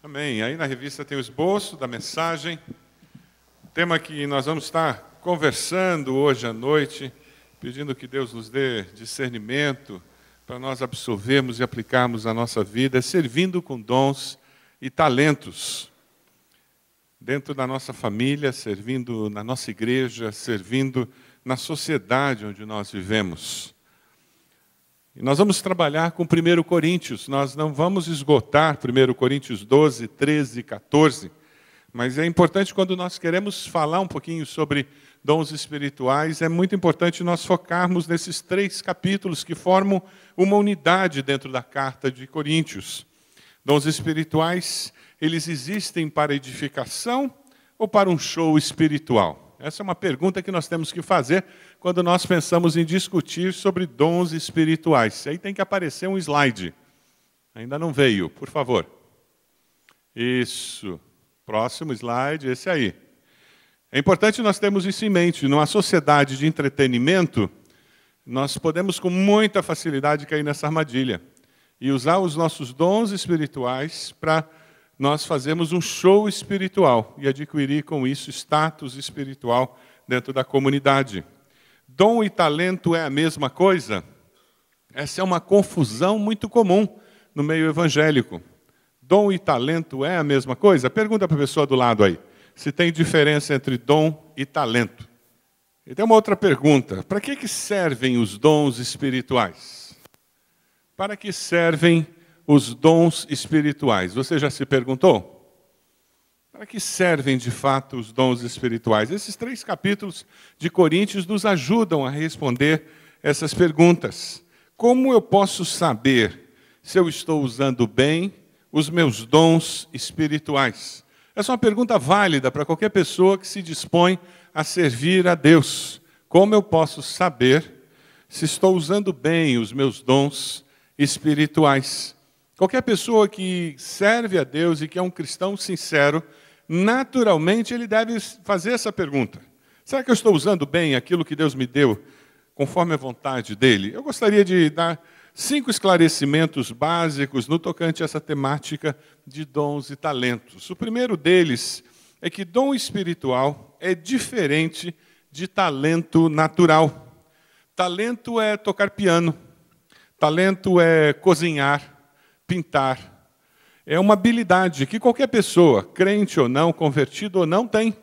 Amém. Aí na revista tem o esboço da mensagem, o tema que nós vamos estar conversando hoje à noite, pedindo que Deus nos dê discernimento para nós absorvermos e aplicarmos na nossa vida, servindo com dons e talentos. Dentro da nossa família, servindo na nossa igreja, servindo na sociedade onde nós vivemos. E nós vamos trabalhar com 1 Coríntios, nós não vamos esgotar 1 Coríntios 12, 13 e 14, mas é importante quando nós queremos falar um pouquinho sobre dons espirituais, é muito importante nós focarmos nesses 3 capítulos que formam uma unidade dentro da carta de Coríntios. Dons espirituais, eles existem para edificação ou para um show espiritual? Essa é uma pergunta que nós temos que fazer quando nós pensamos em discutir sobre dons espirituais. Aí tem que aparecer um slide. Ainda não veio, por favor. Isso. Próximo slide, esse aí. É importante nós termos isso em mente. Numa sociedade de entretenimento, nós podemos com muita facilidade cair nessa armadilha e usar os nossos dons espirituais para nós fazermos um show espiritual e adquirir com isso status espiritual dentro da comunidade. Dom e talento é a mesma coisa? Essa é uma confusão muito comum no meio evangélico. Dom e talento é a mesma coisa? Pergunta para a pessoa do lado aí, se tem diferença entre dom e talento. E tem uma outra pergunta, para que servem os dons espirituais? Para que servem os dons espirituais? Você já se perguntou? Para que servem de fato os dons espirituais? Esses 3 capítulos de Coríntios nos ajudam a responder essas perguntas. Como eu posso saber se eu estou usando bem os meus dons espirituais? Essa é uma pergunta válida para qualquer pessoa que se dispõe a servir a Deus. Como eu posso saber se estou usando bem os meus dons espirituais? Qualquer pessoa que serve a Deus e que é um cristão sincero, naturalmente ele deve fazer essa pergunta. Será que eu estou usando bem aquilo que Deus me deu, conforme a vontade dele? Eu gostaria de dar 5 esclarecimentos básicos no tocante a essa temática de dons e talentos. O primeiro deles é que dom espiritual é diferente de talento natural. Talento é tocar piano, talento é cozinhar, pintar. É uma habilidade que qualquer pessoa, crente ou não, convertido ou não, tem.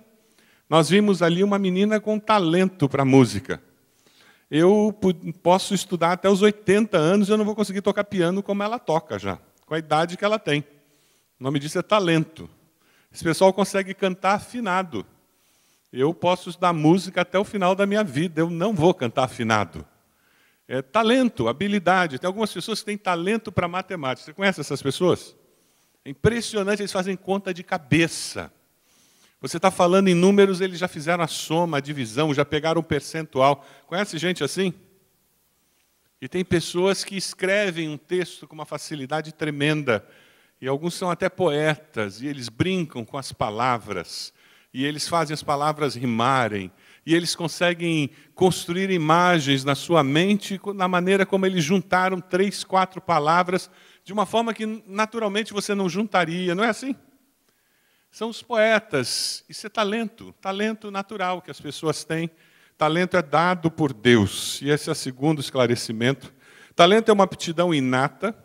Nós vimos ali uma menina com talento para música. Eu posso estudar até os 80 anos e eu não vou conseguir tocar piano como ela toca já, com a idade que ela tem. O nome disso é talento. Esse pessoal consegue cantar afinado. Eu posso estudar música até o final da minha vida, eu não vou cantar afinado. É talento, habilidade. Tem algumas pessoas que têm talento para matemática. Você conhece essas pessoas? É impressionante, eles fazem conta de cabeça. Você está falando em números, eles já fizeram a soma, a divisão, já pegaram o percentual. Conhece gente assim? E tem pessoas que escrevem um texto com uma facilidade tremenda. E alguns são até poetas, e eles brincam com as palavras. E eles fazem as palavras rimarem. E eles conseguem construir imagens na sua mente, na maneira como eles juntaram 3, 4 palavras, de uma forma que naturalmente você não juntaria, não é assim? São os poetas, isso é talento, talento natural que as pessoas têm. Talento é dado por Deus, e esse é o segundo esclarecimento. Talento é uma aptidão inata,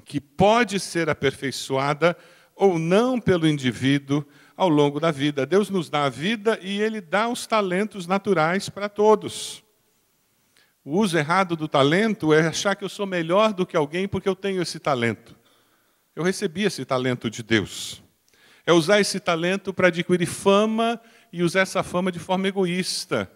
que pode ser aperfeiçoada ou não pelo indivíduo, ao longo da vida. Deus nos dá a vida e Ele dá os talentos naturais para todos. O uso errado do talento é achar que eu sou melhor do que alguém porque eu tenho esse talento. Eu recebi esse talento de Deus. É usar esse talento para adquirir fama e usar essa fama de forma egoísta,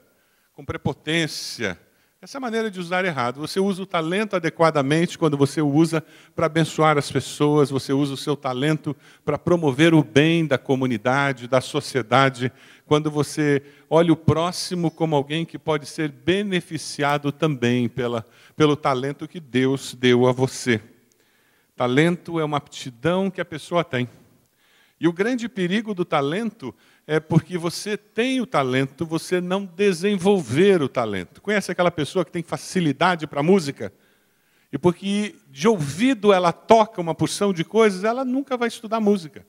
com prepotência. Essa é a maneira de usar errado. Você usa o talento adequadamente quando você o usa para abençoar as pessoas, você usa o seu talento para promover o bem da comunidade, da sociedade, quando você olha o próximo como alguém que pode ser beneficiado também pelo talento que Deus deu a você. Talento é uma aptidão que a pessoa tem. E o grande perigo do talento é porque você tem o talento, você não desenvolver o talento. Conhece aquela pessoa que tem facilidade para a música? E porque de ouvido ela toca uma porção de coisas, ela nunca vai estudar música.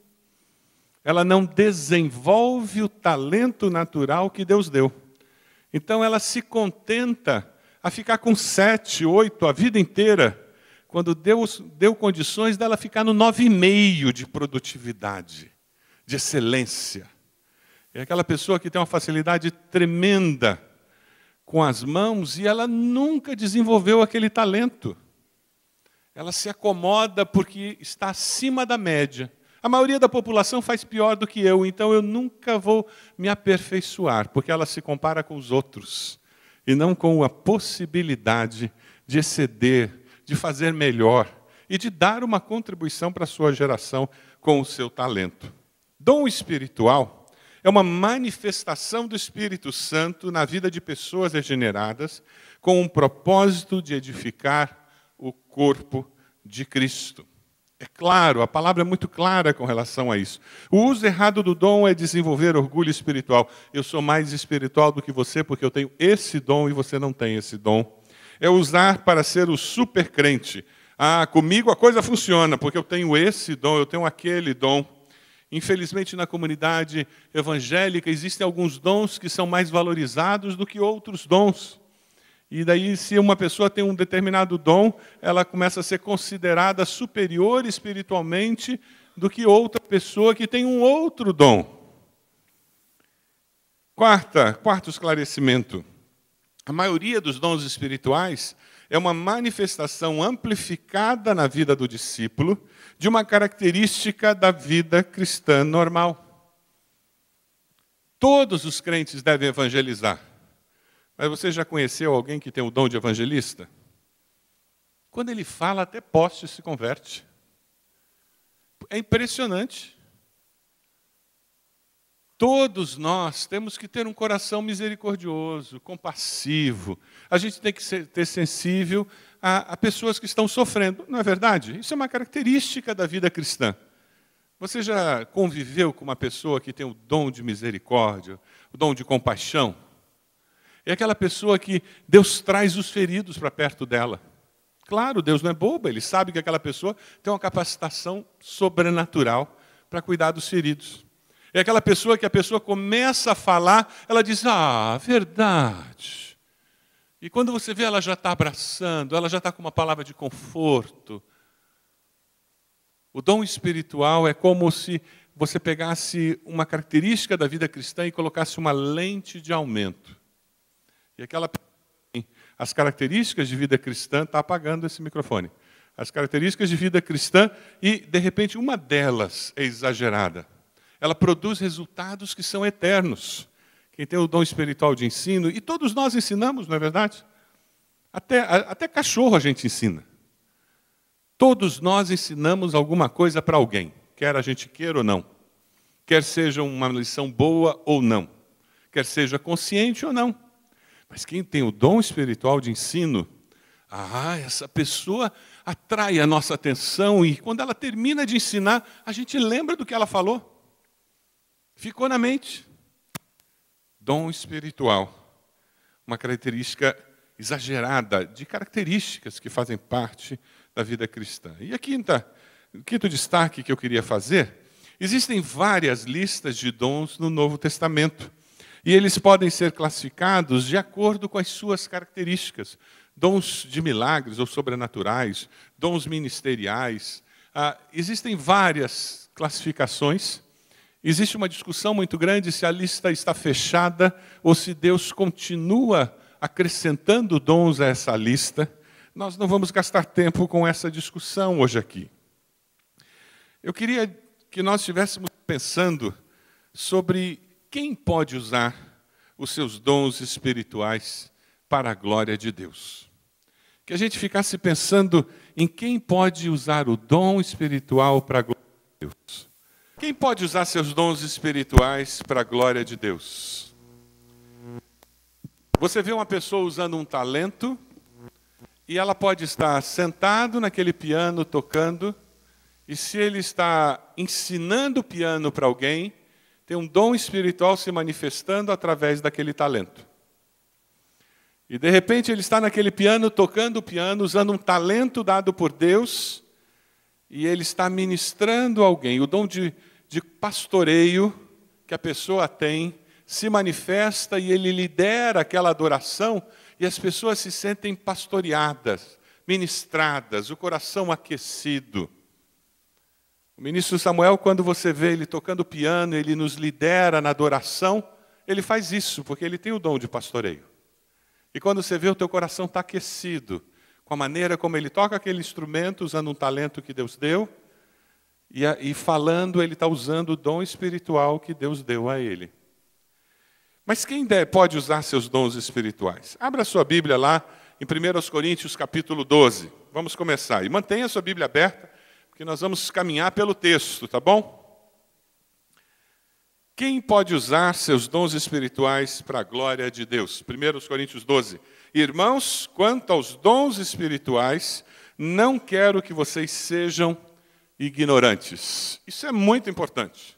Ela não desenvolve o talento natural que Deus deu. Então ela se contenta a ficar com 7, 8 a vida inteira, quando Deus deu condições dela ficar no 9,5 de produtividade, de excelência. É aquela pessoa que tem uma facilidade tremenda com as mãos e ela nunca desenvolveu aquele talento. Ela se acomoda porque está acima da média. A maioria da população faz pior do que eu, então eu nunca vou me aperfeiçoar, porque ela se compara com os outros, e não com a possibilidade de exceder, de fazer melhor e de dar uma contribuição para a sua geração com o seu talento. Dom espiritual é uma manifestação do Espírito Santo na vida de pessoas regeneradas, com o propósito de edificar o corpo de Cristo. É claro, a palavra é muito clara com relação a isso. O uso errado do dom é desenvolver orgulho espiritual. Eu sou mais espiritual do que você porque eu tenho esse dom e você não tem esse dom. É usar para ser o super crente. Ah, comigo a coisa funciona porque eu tenho esse dom, eu tenho aquele dom. Infelizmente, na comunidade evangélica existem alguns dons que são mais valorizados do que outros dons. E daí, se uma pessoa tem um determinado dom, ela começa a ser considerada superior espiritualmente do que outra pessoa que tem um outro dom. Quarto esclarecimento. A maioria dos dons espirituais é uma manifestação amplificada na vida do discípulo de uma característica da vida cristã normal. Todos os crentes devem evangelizar. Mas você já conheceu alguém que tem o dom de evangelista? Quando ele fala, até poste se converte. É impressionante. Todos nós temos que ter um coração misericordioso, compassivo. A gente tem que ter sensível a pessoas que estão sofrendo. Não é verdade? Isso é uma característica da vida cristã. Você já conviveu com uma pessoa que tem o dom de misericórdia, o dom de compaixão? É aquela pessoa que Deus traz os feridos para perto dela. Claro, Deus não é bobo, Ele sabe que aquela pessoa tem uma capacitação sobrenatural para cuidar dos feridos. É aquela pessoa que a pessoa começa a falar, ela diz, verdade. E quando você vê, ela já está abraçando, ela já está com uma palavra de conforto. O dom espiritual é como se você pegasse uma característica da vida cristã e colocasse uma lente de aumento. E aquela as características de vida cristã, está apagando esse microfone. As características de vida cristã e, de repente, uma delas é exagerada. Ela produz resultados que são eternos. Quem tem o dom espiritual de ensino, e todos nós ensinamos, não é verdade? Até cachorro a gente ensina. Todos nós ensinamos alguma coisa para alguém, quer a gente queira ou não. Quer seja uma lição boa ou não. Quer seja consciente ou não. Mas quem tem o dom espiritual de ensino, essa pessoa atrai a nossa atenção e quando ela termina de ensinar, a gente lembra do que ela falou. Ficou na mente. Dom espiritual, uma característica exagerada de características que fazem parte da vida cristã. E o quinto destaque que eu queria fazer, existem várias listas de dons no Novo Testamento. E eles podem ser classificados de acordo com as suas características. Dons de milagres ou sobrenaturais, dons ministeriais. Existem várias classificações. Existe uma discussão muito grande se a lista está fechada ou se Deus continua acrescentando dons a essa lista. Nós não vamos gastar tempo com essa discussão hoje aqui. Eu queria que nós estivéssemos pensando sobre quem pode usar os seus dons espirituais para a glória de Deus. Que a gente ficasse pensando em quem pode usar o dom espiritual para a glória de Deus. Quem pode usar seus dons espirituais para a glória de Deus? Você vê uma pessoa usando um talento e ela pode estar sentado naquele piano tocando e se ele está ensinando o piano para alguém, tem um dom espiritual se manifestando através daquele talento. E, de repente, ele está naquele piano, tocando o piano, usando um talento dado por Deus, e ele está ministrando alguém. O dom de pastoreio que a pessoa tem se manifesta e ele lidera aquela adoração, e as pessoas se sentem pastoreadas, ministradas, o coração aquecido. O ministro Samuel, quando você vê ele tocando piano, ele nos lidera na adoração, ele faz isso, porque ele tem o dom de pastoreio. E quando você vê, o teu coração está aquecido, com a maneira como ele toca aquele instrumento, usando um talento que Deus deu, e falando, ele está usando o dom espiritual que Deus deu a ele. Mas quem pode usar seus dons espirituais? Abra sua Bíblia lá, em 1 Coríntios, capítulo 12. Vamos começar. E mantenha a sua Bíblia aberta, porque nós vamos caminhar pelo texto, tá bom? Quem pode usar seus dons espirituais para a glória de Deus? 1 Coríntios 12. Irmãos, quanto aos dons espirituais, não quero que vocês sejam ignorantes. Isso é muito importante.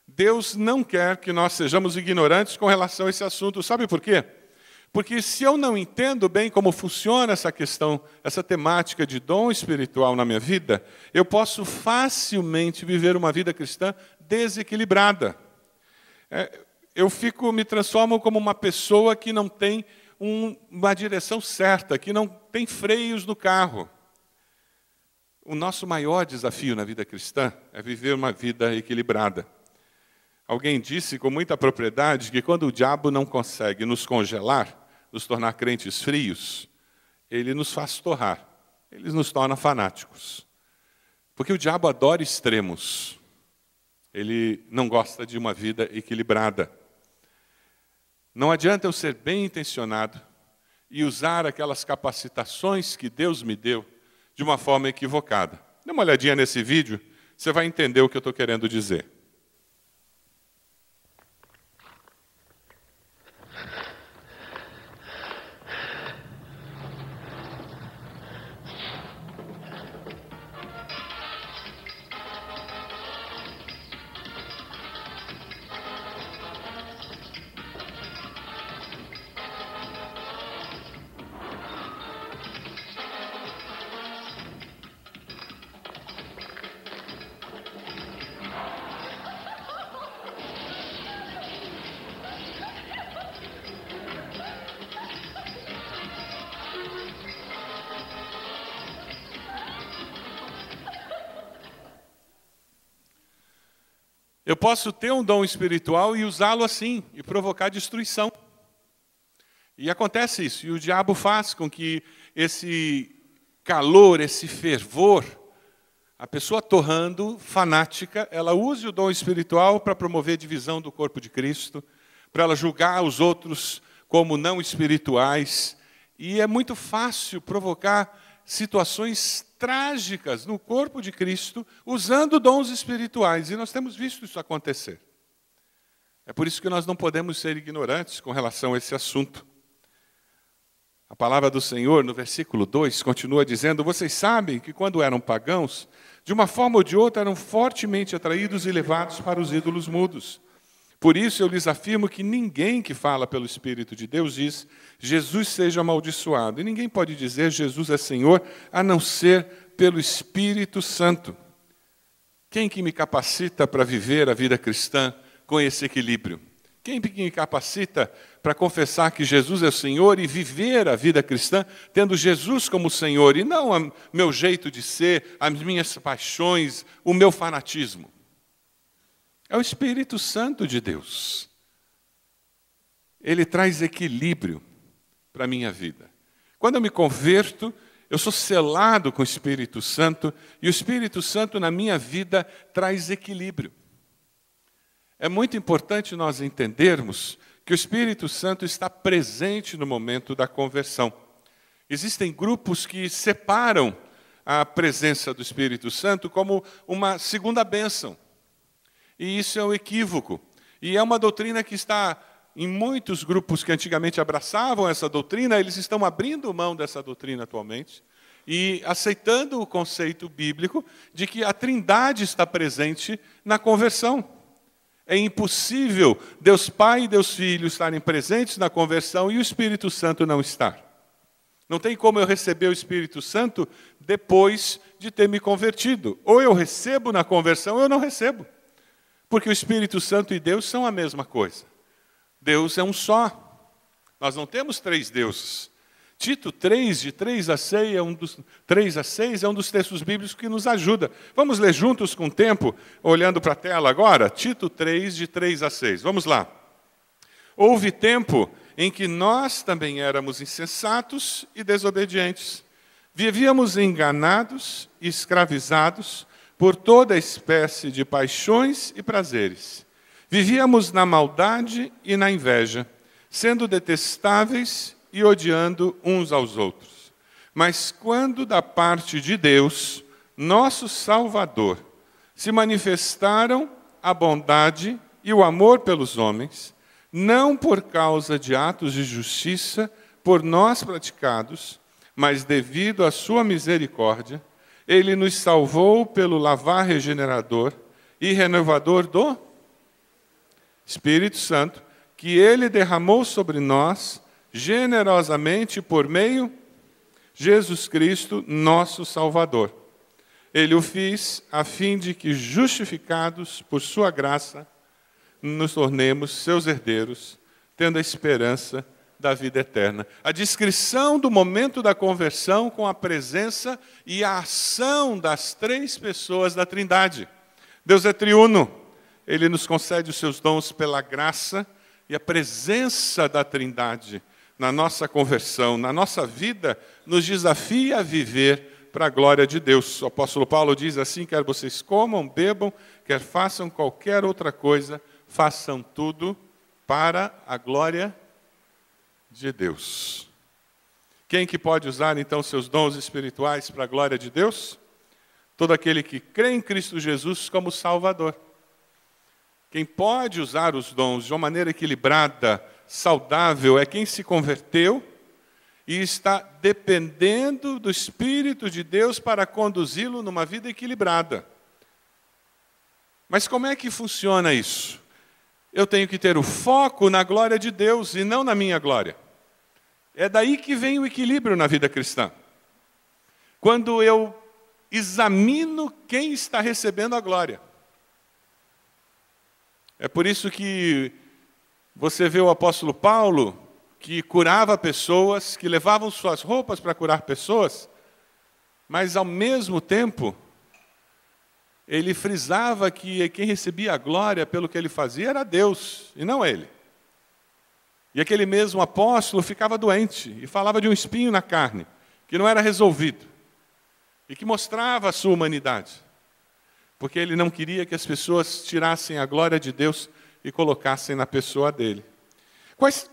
Deus não quer que nós sejamos ignorantes com relação a esse assunto. Sabe por quê? Porque se eu não entendo bem como funciona essa questão, essa temática de dom espiritual na minha vida, eu posso facilmente viver uma vida cristã desequilibrada. Eu me transformo como uma pessoa que não tem uma direção certa, que não tem freios no carro. O nosso maior desafio na vida cristã é viver uma vida equilibrada. Alguém disse com muita propriedade que quando o diabo não consegue nos congelar, nos tornar crentes frios, ele nos faz torrar, ele nos torna fanáticos. Porque o diabo adora extremos. Ele não gosta de uma vida equilibrada. Não adianta eu ser bem intencionado e usar aquelas capacitações que Deus me deu de uma forma equivocada. Dê uma olhadinha nesse vídeo, você vai entender o que eu estou querendo dizer. Eu posso ter um dom espiritual e usá-lo assim, e provocar destruição. E acontece isso, e o diabo faz com que esse calor, esse fervor, a pessoa torrando, fanática, ela use o dom espiritual para promover divisão do corpo de Cristo, para ela julgar os outros como não espirituais. E é muito fácil provocar situações trágicas no corpo de Cristo, usando dons espirituais. E nós temos visto isso acontecer. É por isso que nós não podemos ser ignorantes com relação a esse assunto. A palavra do Senhor, no versículo 2, continua dizendo: vocês sabem que quando eram pagãos, de uma forma ou de outra eram fortemente atraídos e levados para os ídolos mudos. Por isso eu lhes afirmo que ninguém que fala pelo Espírito de Deus diz: Jesus seja amaldiçoado. E ninguém pode dizer: Jesus é Senhor, a não ser pelo Espírito Santo. Quem que me capacita para viver a vida cristã com esse equilíbrio? Quem que me capacita para confessar que Jesus é o Senhor e viver a vida cristã tendo Jesus como Senhor e não o meu jeito de ser, as minhas paixões, o meu fanatismo? É o Espírito Santo de Deus. Ele traz equilíbrio para a minha vida. Quando eu me converto, eu sou selado com o Espírito Santo, e o Espírito Santo na minha vida traz equilíbrio. É muito importante nós entendermos que o Espírito Santo está presente no momento da conversão. Existem grupos que separam a presença do Espírito Santo como uma segunda bênção. E isso é um equívoco. E é uma doutrina que está em muitos grupos que antigamente abraçavam essa doutrina, eles estão abrindo mão dessa doutrina atualmente e aceitando o conceito bíblico de que a Trindade está presente na conversão. É impossível Deus Pai e Deus Filho estarem presentes na conversão e o Espírito Santo não estar. Não tem como eu receber o Espírito Santo depois de ter me convertido. Ou eu recebo na conversão ou eu não recebo. Porque o Espírito Santo e Deus são a mesma coisa. Deus é um só. Nós não temos três deuses. Tito 3, de 3 a 6, 3 a 6 é um dos textos bíblicos que nos ajuda. Vamos ler juntos com o tempo, olhando para a tela agora? Tito 3, de 3 a 6. Vamos lá. Houve tempo em que nós também éramos insensatos e desobedientes. Vivíamos enganados e escravizados por toda espécie de paixões e prazeres. Vivíamos na maldade e na inveja, sendo detestáveis e odiando uns aos outros. Mas quando da parte de Deus, nosso Salvador, se manifestaram a bondade e o amor pelos homens, não por causa de atos de justiça por nós praticados, mas devido à sua misericórdia, ele nos salvou pelo lavar regenerador e renovador do Espírito Santo, que ele derramou sobre nós generosamente por meio de Jesus Cristo, nosso Salvador. Ele o fez a fim de que, justificados por sua graça, nos tornemos seus herdeiros, tendo a esperança da vida eterna. A descrição do momento da conversão com a presença e a ação das três pessoas da Trindade. Deus é triuno. Ele nos concede os seus dons pela graça e a presença da Trindade na nossa conversão, na nossa vida, nos desafia a viver para a glória de Deus. O apóstolo Paulo diz assim: quer vocês comam, bebam, quer façam qualquer outra coisa, façam tudo para a glória de Deus. Quem que pode usar, então, seus dons espirituais para a glória de Deus? Todo aquele que crê em Cristo Jesus como Salvador. Quem pode usar os dons de uma maneira equilibrada, saudável, é quem se converteu e está dependendo do Espírito de Deus para conduzi-lo numa vida equilibrada. Mas como é que funciona isso? Eu tenho que ter o foco na glória de Deus e não na minha glória. É daí que vem o equilíbrio na vida cristã. Quando eu examino quem está recebendo a glória. É por isso que você vê o apóstolo Paulo, que curava pessoas, que levavam suas roupas para curar pessoas, mas ao mesmo tempo ele frisava que quem recebia a glória pelo que ele fazia era Deus, e não ele. E aquele mesmo apóstolo ficava doente, e falava de um espinho na carne, que não era resolvido, e que mostrava a sua humanidade, porque ele não queria que as pessoas tirassem a glória de Deus e colocassem na pessoa dele.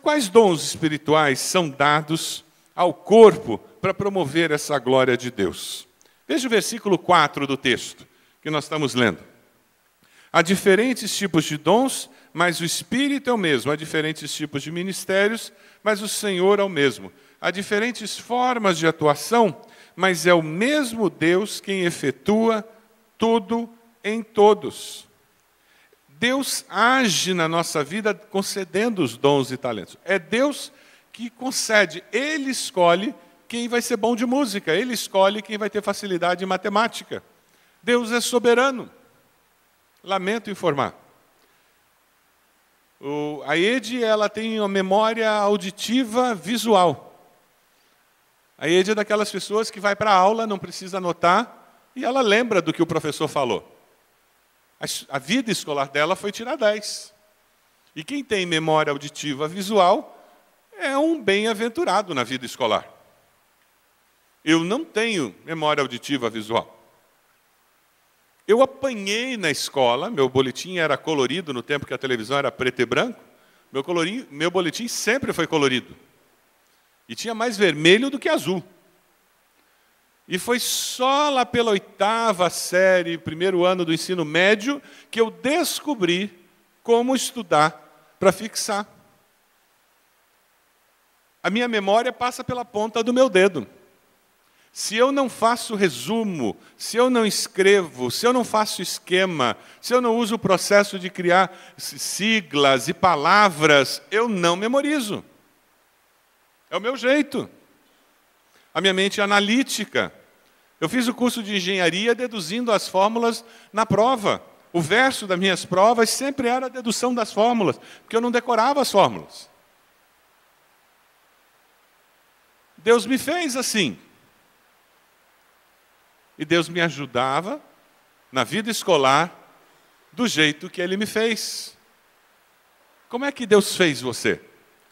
Quais dons espirituais são dados ao corpo para promover essa glória de Deus? Veja o versículo 4 do texto que nós estamos lendo. Há diferentes tipos de dons, mas o Espírito é o mesmo. Há diferentes tipos de ministérios, mas o Senhor é o mesmo. Há diferentes formas de atuação, mas é o mesmo Deus quem efetua tudo em todos. Deus age na nossa vida concedendo os dons e talentos. É Deus que concede. Ele escolhe quem vai ser bom de música. Ele escolhe quem vai ter facilidade em matemática. Deus é soberano. Lamento informar. A Ede, ela tem uma memória auditiva visual. A Ede é daquelas pessoas que vai para a aula, não precisa anotar, e ela lembra do que o professor falou. A vida escolar dela foi tirar 10. E quem tem memória auditiva visual é um bem-aventurado na vida escolar. Eu não tenho memória auditiva visual. Eu apanhei na escola, meu boletim era colorido no tempo que a televisão era preto e branco. Meu boletim sempre foi colorido. E tinha mais vermelho do que azul. E foi só lá pela 8ª série, primeiro ano do ensino médio, que eu descobri como estudar para fixar. A minha memória passa pela ponta do meu dedo. Se eu não faço resumo, se eu não escrevo, se eu não faço esquema, se eu não uso o processo de criar siglas e palavras, eu não memorizo. É o meu jeito. A minha mente é analítica. Eu fiz o curso de engenharia deduzindo as fórmulas na prova. O verso das minhas provas sempre era a dedução das fórmulas, porque eu não decorava as fórmulas. Deus me fez assim. E Deus me ajudava na vida escolar do jeito que Ele me fez. Como é que Deus fez você?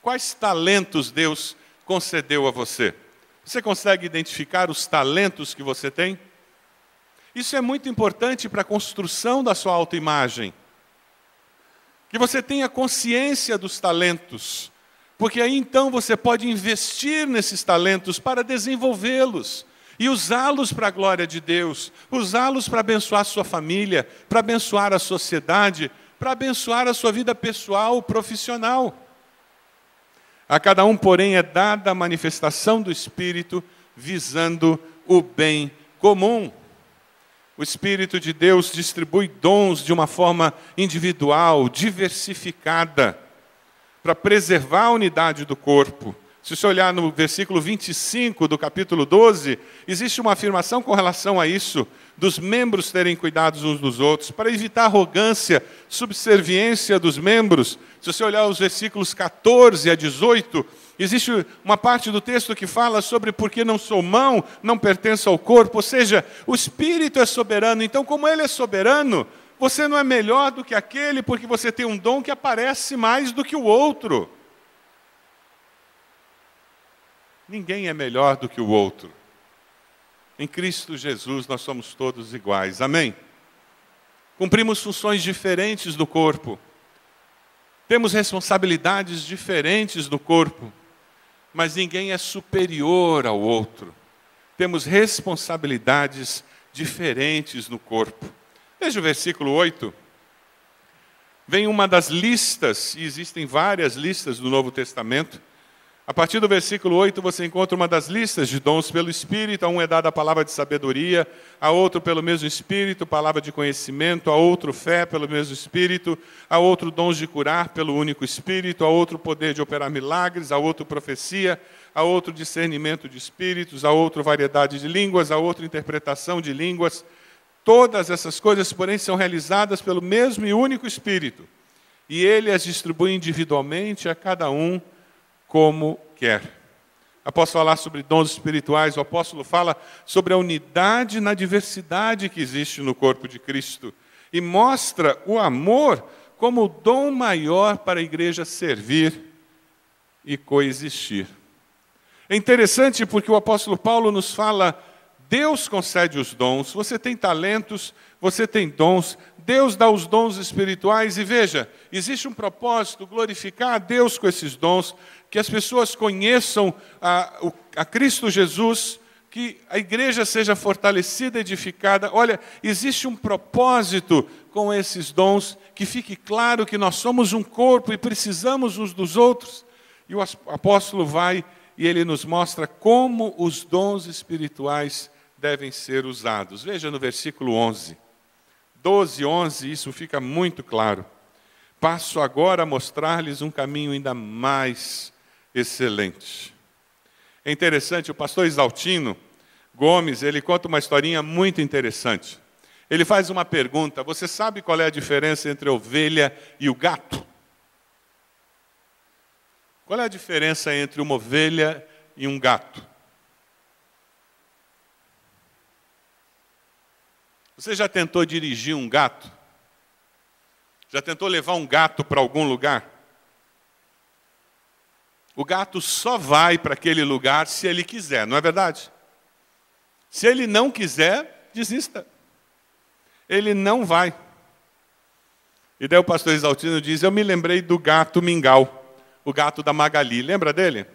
Quais talentos Deus concedeu a você? Você consegue identificar os talentos que você tem? Isso é muito importante para a construção da sua autoimagem. Que você tenha consciência dos talentos, porque aí então você pode investir nesses talentos para desenvolvê-los e usá-los para a glória de Deus, usá-los para abençoar a sua família, para abençoar a sociedade, para abençoar a sua vida pessoal, profissional. A cada um, porém, é dada a manifestação do Espírito, visando o bem comum. O Espírito de Deus distribui dons de uma forma individual, diversificada, para preservar a unidade do corpo. Se você olhar no versículo 25 do capítulo 12, existe uma afirmação com relação a isso, dos membros terem cuidados uns dos outros, para evitar arrogância, subserviência dos membros. Se você olhar os versículos 14 a 18, existe uma parte do texto que fala sobre porque não sou mão, não pertenço ao corpo, ou seja, o Espírito é soberano. Então, como Ele é soberano, você não é melhor do que aquele porque você tem um dom que aparece mais do que o outro. Ninguém é melhor do que o outro. Em Cristo Jesus nós somos todos iguais. Amém? Cumprimos funções diferentes no corpo. Temos responsabilidades diferentes no corpo. Mas ninguém é superior ao outro. Temos responsabilidades diferentes no corpo. Veja o versículo 8. Vem uma das listas, e existem várias listas do Novo Testamento. A partir do versículo 8, você encontra uma das listas de dons pelo Espírito. A um é dada a palavra de sabedoria, a outro pelo mesmo Espírito, palavra de conhecimento, a outro fé pelo mesmo Espírito, a outro dons de curar pelo único Espírito, a outro poder de operar milagres, a outro profecia, a outro discernimento de espíritos, a outro variedade de línguas, a outro interpretação de línguas. Todas essas coisas, porém, são realizadas pelo mesmo e único Espírito. E Ele as distribui individualmente a cada um como quer. Após falar sobre dons espirituais, o apóstolo fala sobre a unidade na diversidade que existe no corpo de Cristo e mostra o amor como o dom maior para a igreja servir e coexistir. É interessante porque o apóstolo Paulo nos fala: Deus concede os dons, você tem talentos, você tem dons, Deus dá os dons espirituais e veja, existe um propósito, glorificar a Deus com esses dons, que as pessoas conheçam a Cristo Jesus, que a igreja seja fortalecida, edificada. Olha, existe um propósito com esses dons, que fique claro que nós somos um corpo e precisamos uns dos outros. E o apóstolo vai e ele nos mostra como os dons espirituais devem ser usados. Veja no versículo 11. 12, 11, isso fica muito claro. Passo agora a mostrar-lhes um caminho ainda mais excelente. É interessante, o pastor Exaltino Gomes, ele conta uma historinha muito interessante. Ele faz uma pergunta: você sabe qual é a diferença entre a ovelha e o gato? Qual é a diferença entre uma ovelha e um gato? Você já tentou dirigir um gato? Já tentou levar um gato para algum lugar? O gato só vai para aquele lugar se ele quiser, não é verdade? Se ele não quiser, desista. Ele não vai. E daí o pastor Exaltino diz: eu me lembrei do gato Mingau, o gato da Magali. Lembra dele?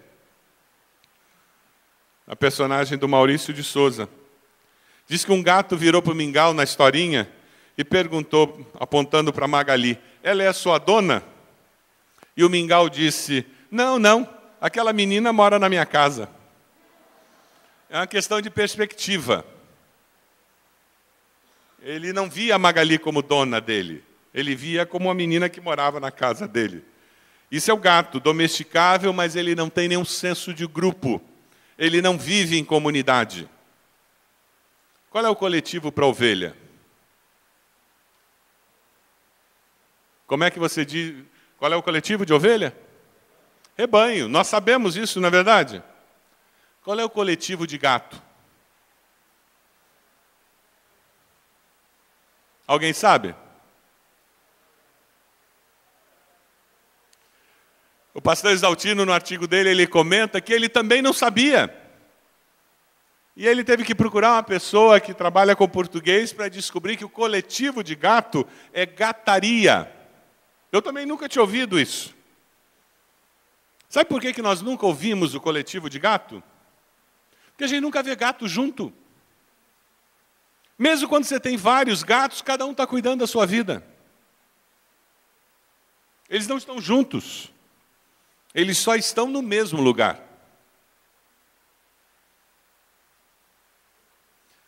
A personagem do Maurício de Souza. Diz que um gato virou para o Mingau na historinha e perguntou, apontando para Magali: ela é a sua dona? E o Mingau disse: não, aquela menina mora na minha casa. É uma questão de perspectiva. Ele não via a Magali como dona dele. Ele via como uma menina que morava na casa dele. Isso é o gato, domesticável, mas ele não tem nenhum senso de grupo. Ele não vive em comunidade. Qual é o coletivo para a ovelha? Como é que você diz? Qual é o coletivo de ovelha? Rebanho. Nós sabemos isso, não é verdade? Qual é o coletivo de gato? Alguém sabe? O pastor Exaltino, no artigo dele, ele comenta que ele também não sabia. E ele teve que procurar uma pessoa que trabalha com português para descobrir que o coletivo de gato é gataria. Eu também nunca tinha ouvido isso. Sabe por que nós nunca ouvimos o coletivo de gato? Porque a gente nunca vê gato junto. Mesmo quando você tem vários gatos, cada um está cuidando da sua vida. Eles não estão juntos. Eles só estão no mesmo lugar.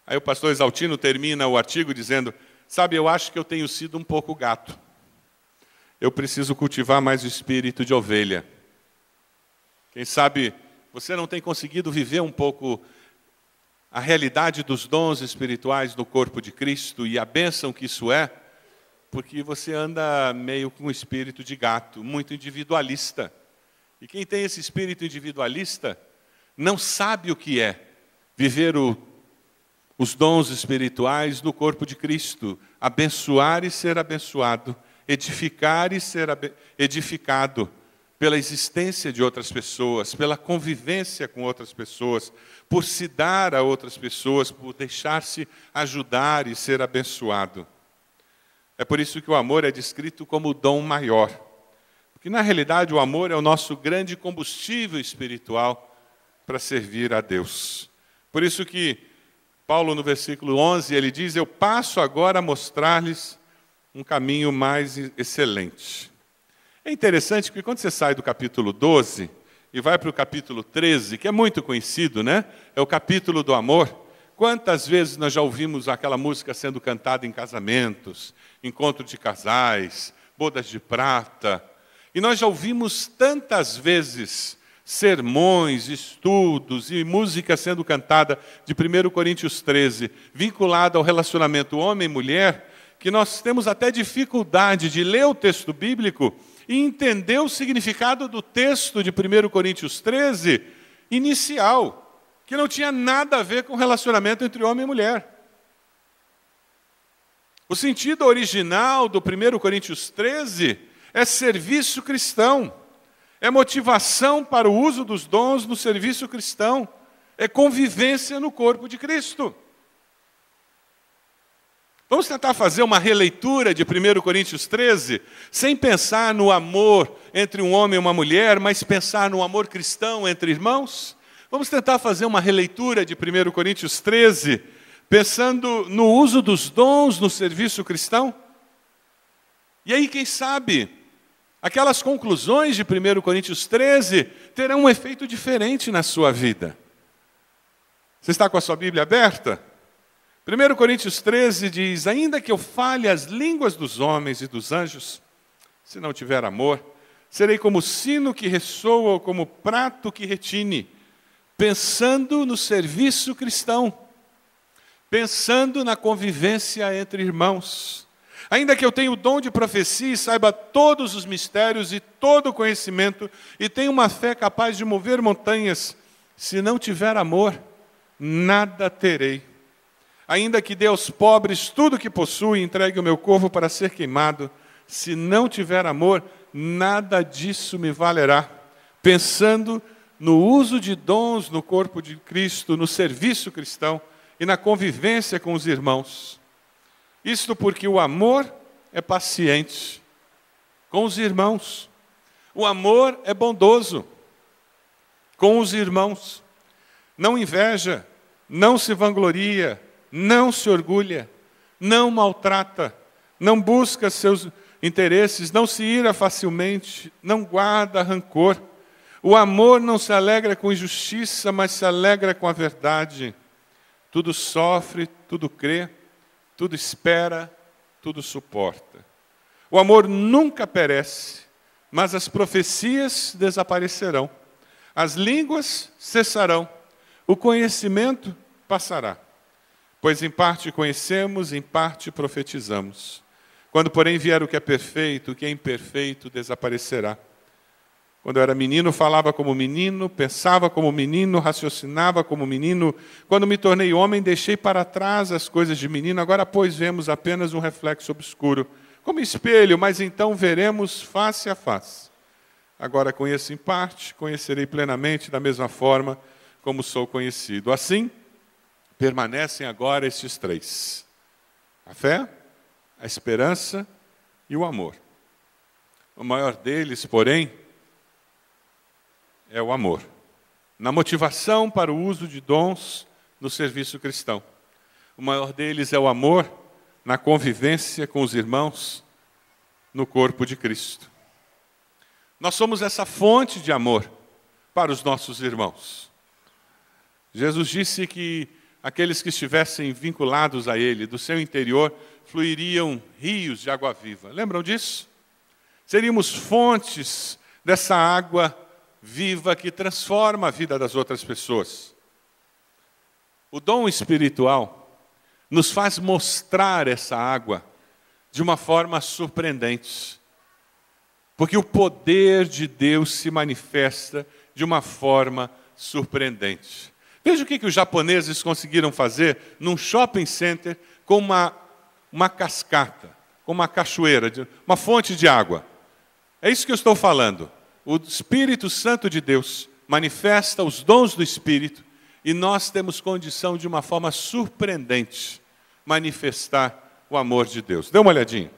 Aí o pastor Exaltino termina o artigo dizendo, sabe, eu acho que eu tenho sido um pouco gato. Eu preciso cultivar mais o espírito de ovelha. Quem sabe você não tem conseguido viver um pouco a realidade dos dons espirituais do corpo de Cristo e a bênção que isso é, porque você anda meio com um espírito de gato, muito individualista. E quem tem esse espírito individualista não sabe o que é viver os dons espirituais do corpo de Cristo, abençoar e ser abençoado, edificar e ser edificado pela existência de outras pessoas, pela convivência com outras pessoas, por se dar a outras pessoas, por deixar-se ajudar e ser abençoado. É por isso que o amor é descrito como o dom maior. Porque, na realidade, o amor é o nosso grande combustível espiritual para servir a Deus. Por isso que Paulo, no versículo 11, ele diz, eu passo agora a mostrar-lhes um caminho mais excelente. É interessante que quando você sai do capítulo 12 e vai para o capítulo 13, que é muito conhecido, né? É o capítulo do amor. Quantas vezes nós já ouvimos aquela música sendo cantada em casamentos, encontro de casais, bodas de prata. E nós já ouvimos tantas vezes sermões, estudos e música sendo cantada de 1 Coríntios 13, vinculada ao relacionamento homem e mulher, que nós temos até dificuldade de ler o texto bíblico e entender o significado do texto de 1 Coríntios 13, inicial, que não tinha nada a ver com o relacionamento entre homem e mulher. O sentido original do 1 Coríntios 13 é serviço cristão, é motivação para o uso dos dons no serviço cristão, é convivência no corpo de Cristo. Vamos tentar fazer uma releitura de 1 Coríntios 13, sem pensar no amor entre um homem e uma mulher, mas pensar no amor cristão entre irmãos? Vamos tentar fazer uma releitura de 1 Coríntios 13, pensando no uso dos dons no serviço cristão? E aí, quem sabe, aquelas conclusões de 1 Coríntios 13 terão um efeito diferente na sua vida. Você está com a sua Bíblia aberta? 1 Coríntios 13 diz, ainda que eu fale as línguas dos homens e dos anjos, se não tiver amor, serei como sino que ressoa ou como prato que retine, pensando no serviço cristão, pensando na convivência entre irmãos. Ainda que eu tenha o dom de profecia e saiba todos os mistérios e todo o conhecimento, e tenha uma fé capaz de mover montanhas, se não tiver amor, nada terei. Ainda que dê aos pobres tudo o que possuo e entregue o meu corpo para ser queimado, se não tiver amor, nada disso me valerá. Pensando no uso de dons no corpo de Cristo, no serviço cristão e na convivência com os irmãos. Isto porque o amor é paciente com os irmãos. O amor é bondoso com os irmãos. Não inveja, não se vangloria, não se orgulha, não maltrata, não busca seus interesses, não se ira facilmente, não guarda rancor. O amor não se alegra com injustiça, mas se alegra com a verdade. Tudo sofre, tudo crê, tudo espera, tudo suporta. O amor nunca perece, mas as profecias desaparecerão. As línguas cessarão, o conhecimento passará. Pois em parte conhecemos, em parte profetizamos. Quando, porém, vier o que é perfeito, o que é imperfeito desaparecerá. Quando eu era menino, falava como menino, pensava como menino, raciocinava como menino. Quando me tornei homem, deixei para trás as coisas de menino. Agora, pois, vemos apenas um reflexo obscuro, como espelho, mas então veremos face a face. Agora conheço em parte, conhecerei plenamente da mesma forma como sou conhecido. Assim, permanecem agora estes três: a fé, a esperança e o amor. O maior deles, porém, é o amor. Na motivação para o uso de dons no serviço cristão. O maior deles é o amor na convivência com os irmãos no corpo de Cristo. Nós somos essa fonte de amor para os nossos irmãos. Jesus disse que aqueles que estivessem vinculados a Ele, do seu interior, fluiriam rios de água viva. Lembram disso? Seríamos fontes dessa água viva que transforma a vida das outras pessoas. O dom espiritual nos faz mostrar essa água de uma forma surpreendente. Porque o poder de Deus se manifesta de uma forma surpreendente. Veja o que os japoneses conseguiram fazer num shopping center com uma cascata, com uma cachoeira, uma fonte de água. É isso que eu estou falando. O Espírito Santo de Deus manifesta os dons do Espírito e nós temos condição de uma forma surpreendente manifestar o amor de Deus. Dê uma olhadinha.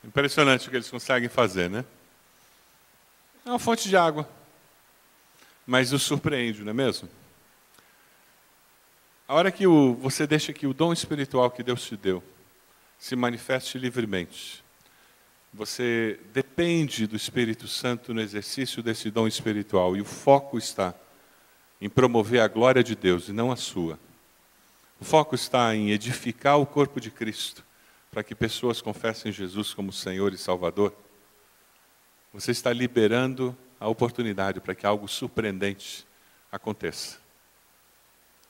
Impressionante o que eles conseguem fazer, né? É uma fonte de água, mas o surpreende, não é mesmo? A hora que você deixa que o dom espiritual que Deus te deu se manifeste livremente, você depende do Espírito Santo no exercício desse dom espiritual e o foco está em promover a glória de Deus e não a sua. O foco está em edificar o corpo de Cristo, para que pessoas confessem Jesus como Senhor e Salvador. Você está liberando a oportunidade para que algo surpreendente aconteça.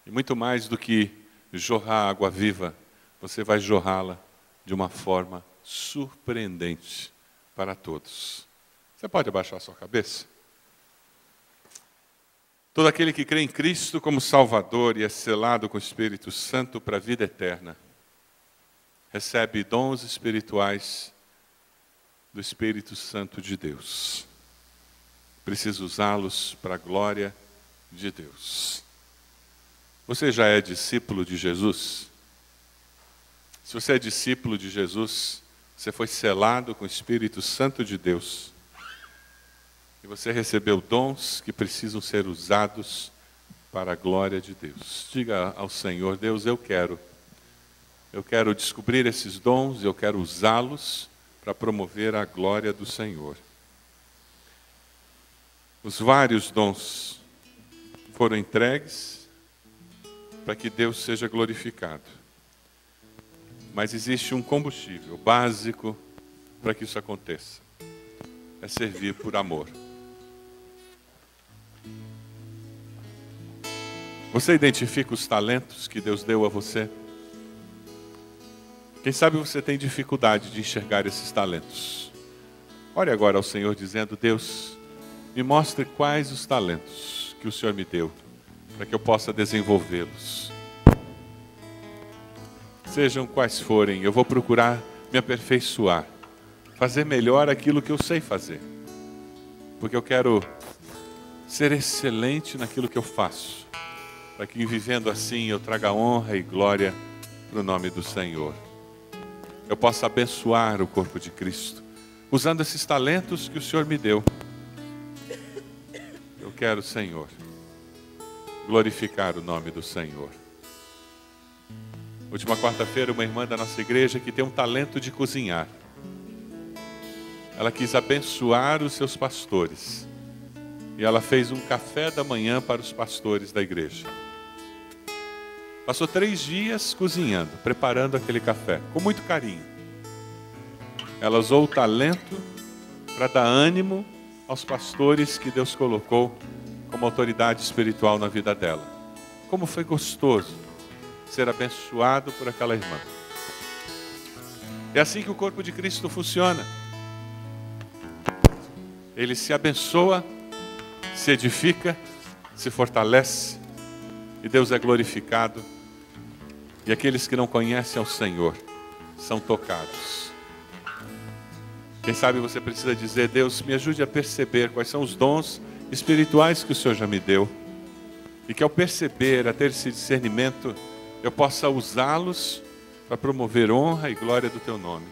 E muito mais do que jorrar água viva, você vai jorrá-la de uma forma surpreendente para todos. Você pode abaixar sua cabeça? Todo aquele que crê em Cristo como Salvador e é selado com o Espírito Santo para a vida eterna, recebe dons espirituais do Espírito Santo de Deus. Precisa usá-los para a glória de Deus. Você já é discípulo de Jesus? Se você é discípulo de Jesus, você foi selado com o Espírito Santo de Deus. E você recebeu dons que precisam ser usados para a glória de Deus. Diga ao Senhor: Deus, eu quero descobrir esses dons e eu quero usá-los para promover a glória do Senhor. Os vários dons foram entregues para que Deus seja glorificado. Mas existe um combustível básico para que isso aconteça. É servir por amor. Você identifica os talentos que Deus deu a você? Quem sabe você tem dificuldade de enxergar esses talentos. Olhe agora ao Senhor dizendo: Deus, me mostre quais os talentos que o Senhor me deu, para que eu possa desenvolvê-los. Sejam quais forem, eu vou procurar me aperfeiçoar, fazer melhor aquilo que eu sei fazer, porque eu quero ser excelente naquilo que eu faço, para que vivendo assim eu traga honra e glória para o nome do Senhor. Eu possa abençoar o corpo de Cristo, usando esses talentos que o Senhor me deu. Eu quero, Senhor, glorificar o nome do Senhor. Última quarta-feira, uma irmã da nossa igreja que tem um talento de cozinhar. Ela quis abençoar os seus pastores. E ela fez um café da manhã para os pastores da igreja. Passou 3 dias cozinhando, preparando aquele café, com muito carinho. Ela usou o talento para dar ânimo aos pastores que Deus colocou como autoridade espiritual na vida dela. Como foi gostoso ser abençoado por aquela irmã. É assim que o corpo de Cristo funciona. Ele se abençoa, se edifica, se fortalece, e Deus é glorificado. E aqueles que não conhecem ao Senhor são tocados. Quem sabe você precisa dizer: Deus, me ajude a perceber quais são os dons espirituais que o Senhor já me deu. E que ao perceber, a ter esse discernimento, eu possa usá-los para promover honra e glória do Teu nome.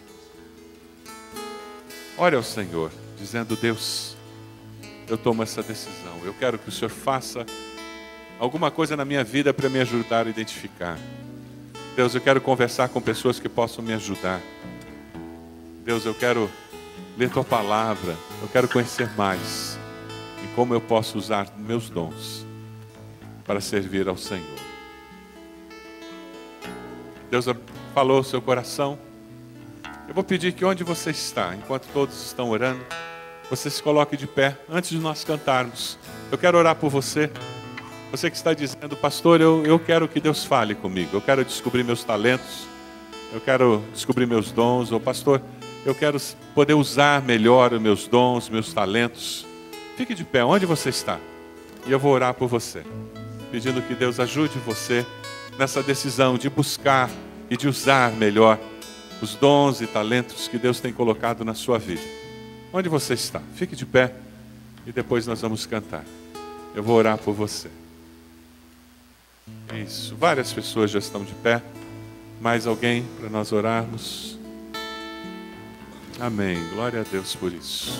Ore ao Senhor, dizendo: Deus, eu tomo essa decisão. Eu quero que o Senhor faça alguma coisa na minha vida para me ajudar a identificar. Deus, eu quero conversar com pessoas que possam me ajudar. Deus, eu quero ler Tua palavra. Eu quero conhecer mais. E como eu posso usar meus dons para servir ao Senhor. Deus falou ao seu coração. Eu vou pedir que onde você está, enquanto todos estão orando, você se coloque de pé antes de nós cantarmos. Eu quero orar por você. Você que está dizendo: pastor, eu quero que Deus fale comigo. Eu quero descobrir meus talentos. Eu quero descobrir meus dons. Ou pastor, eu quero poder usar melhor os meus dons, meus talentos. Fique de pé onde você está. E eu vou orar por você, pedindo que Deus ajude você nessa decisão de buscar e de usar melhor os dons e talentos que Deus tem colocado na sua vida. Onde você está? Fique de pé e depois nós vamos cantar. Eu vou orar por você. Isso, várias pessoas já estão de pé. Mais alguém para nós orarmos? Amém, glória a Deus por isso.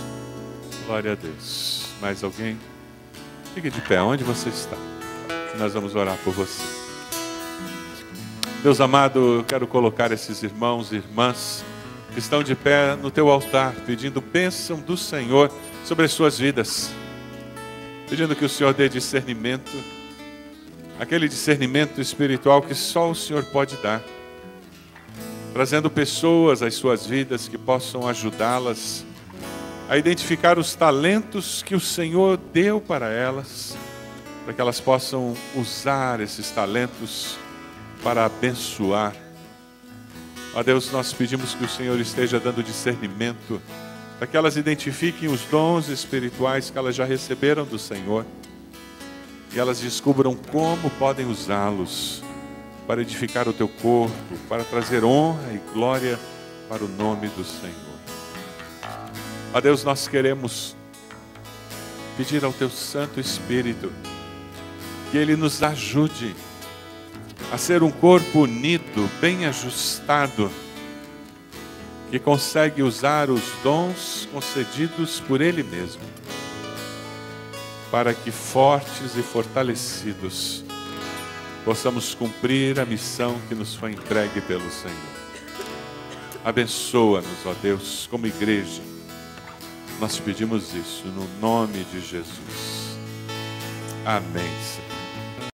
Glória a Deus. Mais alguém? Fique de pé onde você está. Nós vamos orar por você. Deus amado, eu quero colocar esses irmãos e irmãs que estão de pé no Teu altar, pedindo bênção do Senhor sobre as suas vidas, pedindo que o Senhor dê discernimento, aquele discernimento espiritual que só o Senhor pode dar, trazendo pessoas às suas vidas que possam ajudá-las a identificar os talentos que o Senhor deu para elas, para que elas possam usar esses talentos para abençoar. Ó Deus, nós pedimos que o Senhor esteja dando discernimento, para que elas identifiquem os dons espirituais que elas já receberam do Senhor, e elas descubram como podem usá-los para edificar o teu corpo, para trazer honra e glória para o nome do Senhor. Ó Deus, nós queremos pedir ao teu Santo Espírito que Ele nos ajude a ser um corpo unido, bem ajustado, que consegue usar os dons concedidos por Ele mesmo, para que fortes e fortalecidos possamos cumprir a missão que nos foi entregue pelo Senhor. Abençoa-nos, ó Deus, como igreja. Nós te pedimos isso no nome de Jesus. Amém, Senhor.